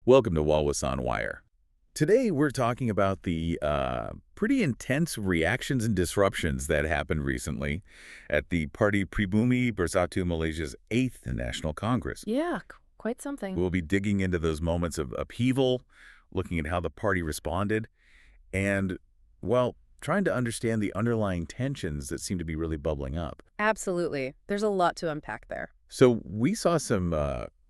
Welcome to Walrus on Wire. Today we're talking about the pretty intense reactions and disruptions that happened recently at the Parti Pribumi Bersatu, Malaysia's 8th National Congress. Yeah, quite something. We'll be digging into those moments of upheaval, looking at how the party responded, and, well, trying to understand the underlying tensions that seem to be really bubbling up. Absolutely. There's a lot to unpack there. So we saw some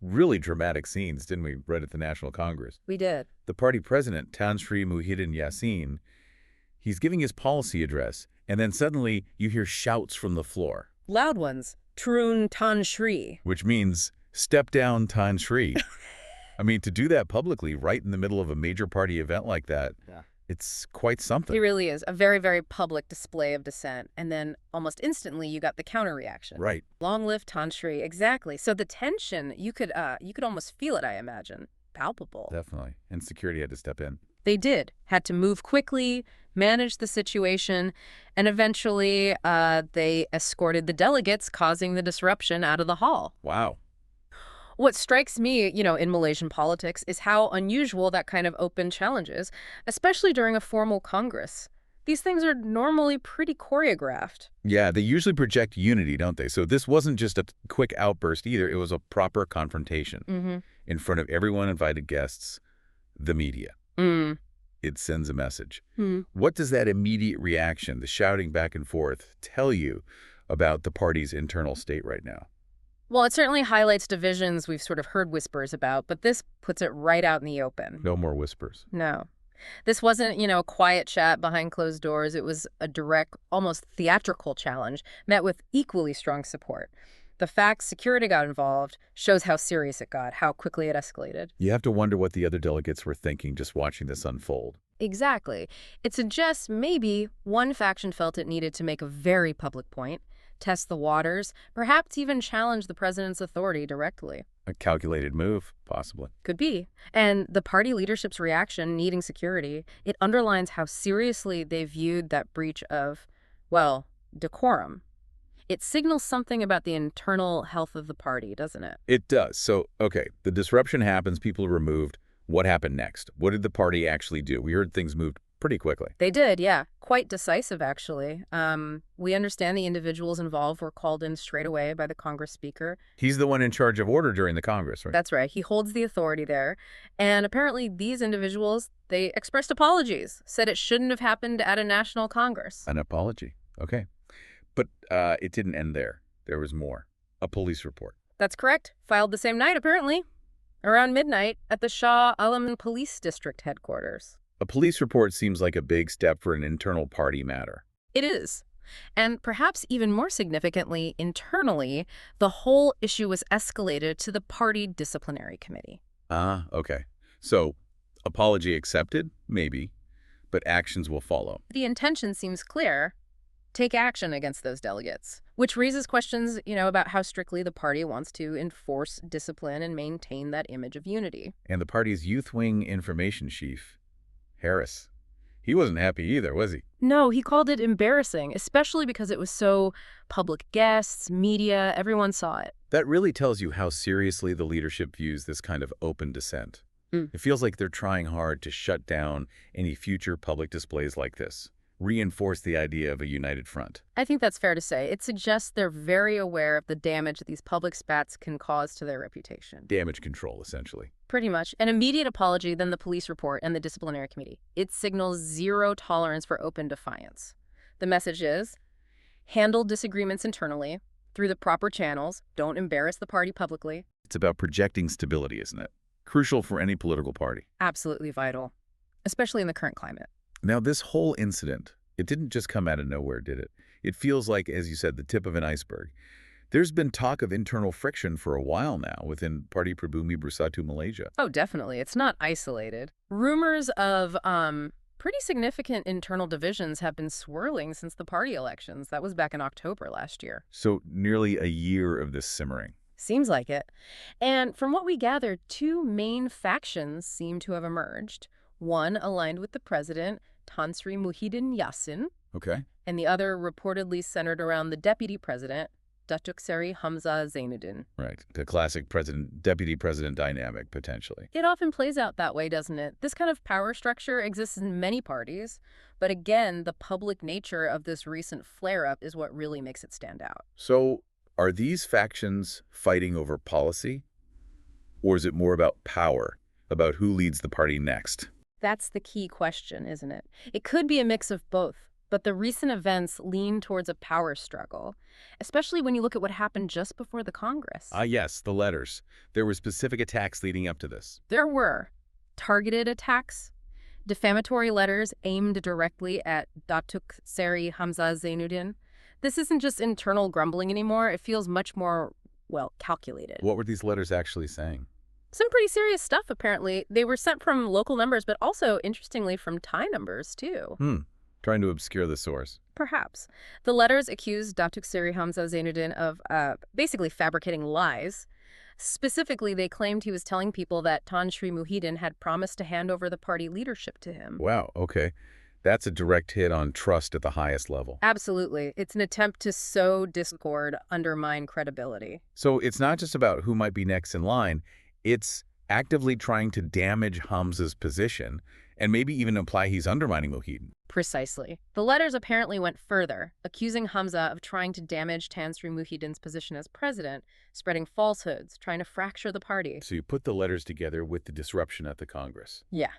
really dramatic scenes, didn't we, right at the National Congress? We did. The party president, Tan Sri Muhyiddin Yassin, he's giving his policy address, and then suddenly you hear shouts from the floor. Loud ones. Turun Tan Sri. Which means, step down, Tan Sri. I mean, to do that publicly right in the middle of a major party event like that, it's quite something. He really is. A very, very public display of dissent. And then almost instantly you got the counter reaction. Right. Long live Tan Sri. Exactly. So the tension, you could almost feel it, I imagine. Palpable. Definitely. And security had to step in. They did. Had to move quickly, manage the situation, and eventually they escorted the delegates, causing the disruption out of the hall. Wow. What strikes me, in Malaysian politics is how unusual that kind of open challenge is, especially during a formal Congress. These things are normally pretty choreographed. Yeah, they usually project unity, don't they? So this wasn't just a quick outburst either. It was a proper confrontation in front of everyone, invited guests, the media. It sends a message. What does that immediate reaction, the shouting back and forth, tell you about the party's internal state right now? Well, it certainly highlights divisions we've sort of heard whispers about, but this puts it right out in the open. No more whispers. No. This wasn't, a quiet chat behind closed doors. It was a direct, almost theatrical challenge met with equally strong support. The fact security got involved shows how serious it got, how quickly it escalated. You have to wonder what the other delegates were thinking just watching this unfold. Exactly. It suggests maybe one faction felt it needed to make a very public point, test the waters, perhaps even challenge the president's authority directly. A calculated move, possibly. Could be. And the party leadership's reaction, needing security, it underlines how seriously they viewed that breach of, well, decorum. It signals something about the internal health of the party, doesn't it? It does. So, okay, the disruption happens, people are removed. What happened next? What did the party actually do? We heard things moved pretty quickly. They did, yeah. Quite decisive, actually. We understand the individuals involved were called in straight away by the Congress Speaker. He's the one in charge of order during the Congress, right? That's right. He holds the authority there. And apparently these individuals, they expressed apologies, said it shouldn't have happened at a national Congress. An apology. Okay. But it didn't end there. There was more. A police report. That's correct. Filed the same night, apparently. Around midnight at the Shah Alam Police District headquarters. A police report seems like a big step for an internal party matter. It is. And perhaps even more significantly, internally, the whole issue was escalated to the party disciplinary committee. Ah, okay. So, apology accepted? Maybe. But actions will follow. The intention seems clear. Take action against those delegates, which raises questions, about how strictly the party wants to enforce discipline and maintain that image of unity. And the party's youth wing information chief, Harris, he wasn't happy either, was he? No, he called it embarrassing, especially because it was so public guests, media, everyone saw it. That really tells you how seriously the leadership views this kind of open dissent. It feels like they're trying hard to shut down any future public displays like this, reinforce the idea of a united front. I think that's fair to say. It suggests they're very aware of the damage these public spats can cause to their reputation. Damage control, essentially. Pretty much. An immediate apology, then the police report and the disciplinary committee. It signals zero tolerance for open defiance. The message is, handle disagreements internally through the proper channels. Don't embarrass the party publicly. It's about projecting stability, isn't it? Crucial for any political party. Absolutely vital, especially in the current climate. Now, this whole incident, it didn't just come out of nowhere, did it? It feels like, as you said, the tip of an iceberg. There's been talk of internal friction for a while now within Parti Pribumi Bersatu Malaysia. Oh, definitely. It's not isolated. Rumors of pretty significant internal divisions have been swirling since the party elections. That was back in October last year. So nearly a year of this simmering. Seems like it. And from what we gathered, two main factions seem to have emerged. One aligned with the president, Tan Sri Muhyiddin Yassin, Okay. and the other reportedly centered around the deputy president, Datuk Seri Hamzah Zainuddin. Right. The classic deputy president dynamic, potentially. It often plays out that way, doesn't it? This kind of power structure exists in many parties, but again, the public nature of this recent flare-up is what really makes it stand out. So, are these factions fighting over policy? Or is it more about power, about who leads the party next? That's the key question, isn't it? It could be a mix of both, but the recent events lean towards a power struggle, especially when you look at what happened just before the Congress. Ah, yes, the letters. There were specific attacks leading up to this. There were targeted attacks, defamatory letters aimed directly at Datuk Seri Hamzah Zainuddin. This isn't just internal grumbling anymore. It feels much more, well, calculated. What were these letters actually saying? Some pretty serious stuff, apparently. They were sent from local numbers, but also, interestingly, from Thai numbers, too. Trying to obscure the source. Perhaps. The letters accused Datuk Seri Hamzah Zainuddin of basically fabricating lies. Specifically, they claimed he was telling people that Tan Sri Muhyiddin had promised to hand over the party leadership to him. Wow, okay. That's a direct hit on trust at the highest level. Absolutely. It's an attempt to sow discord, undermine credibility. So it's not just about who might be next in line. It's actively trying to damage Hamza's position and maybe even imply he's undermining Muhyiddin. Precisely. The letters apparently went further, accusing Hamzah of trying to damage Tan Sri Muhyiddin's position as president, spreading falsehoods, trying to fracture the party. So you put the letters together with the disruption at the Congress. Yeah.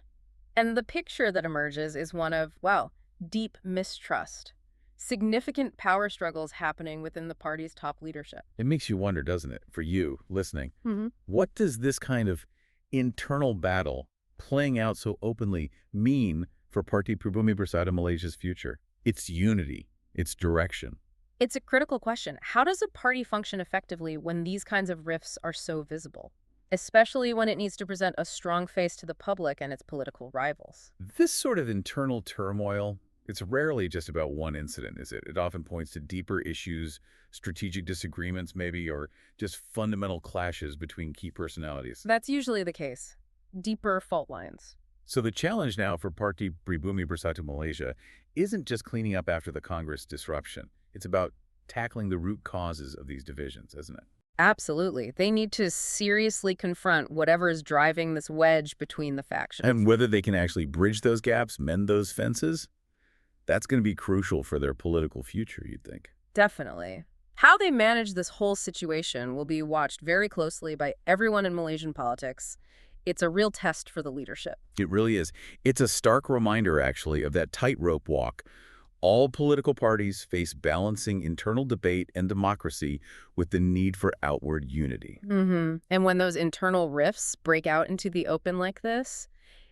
And the picture that emerges is one of, well, deep mistrust. Significant power struggles happening within the party's top leadership. It makes you wonder, doesn't it, for you listening, what does this kind of internal battle playing out so openly mean for Parti Pribumi Bersatu Malaysia's future? Its unity, its direction. It's a critical question. How does a party function effectively when these kinds of rifts are so visible? Especially when it needs to present a strong face to the public and its political rivals. This sort of internal turmoil, it's rarely just about one incident, is it? It often points to deeper issues, strategic disagreements maybe, or just fundamental clashes between key personalities. That's usually the case. Deeper fault lines. So the challenge now for Parti Pribumi Bersatu Malaysia isn't just cleaning up after the Congress disruption. It's about tackling the root causes of these divisions, isn't it? Absolutely. They need to seriously confront whatever is driving this wedge between the factions. And whether they can actually bridge those gaps, mend those fences, that's going to be crucial for their political future, you'd think. Definitely. How they manage this whole situation will be watched very closely by everyone in Malaysian politics. It's a real test for the leadership. It really is. It's a stark reminder, actually, of that tightrope walk. All political parties face balancing internal debate and democracy with the need for outward unity. And when those internal rifts break out into the open like this,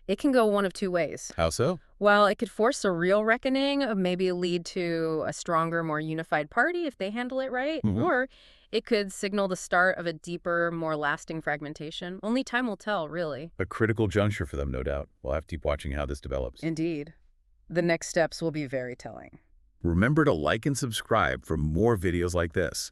it can go one of two ways. How so? Well, it could force a real reckoning, maybe lead to a stronger, more unified party if they handle it right, or it could signal the start of a deeper, more lasting fragmentation. Only time will tell, really. A critical juncture for them, no doubt. We'll have to keep watching how this develops. Indeed. The next steps will be very telling. Remember to like and subscribe for more videos like this.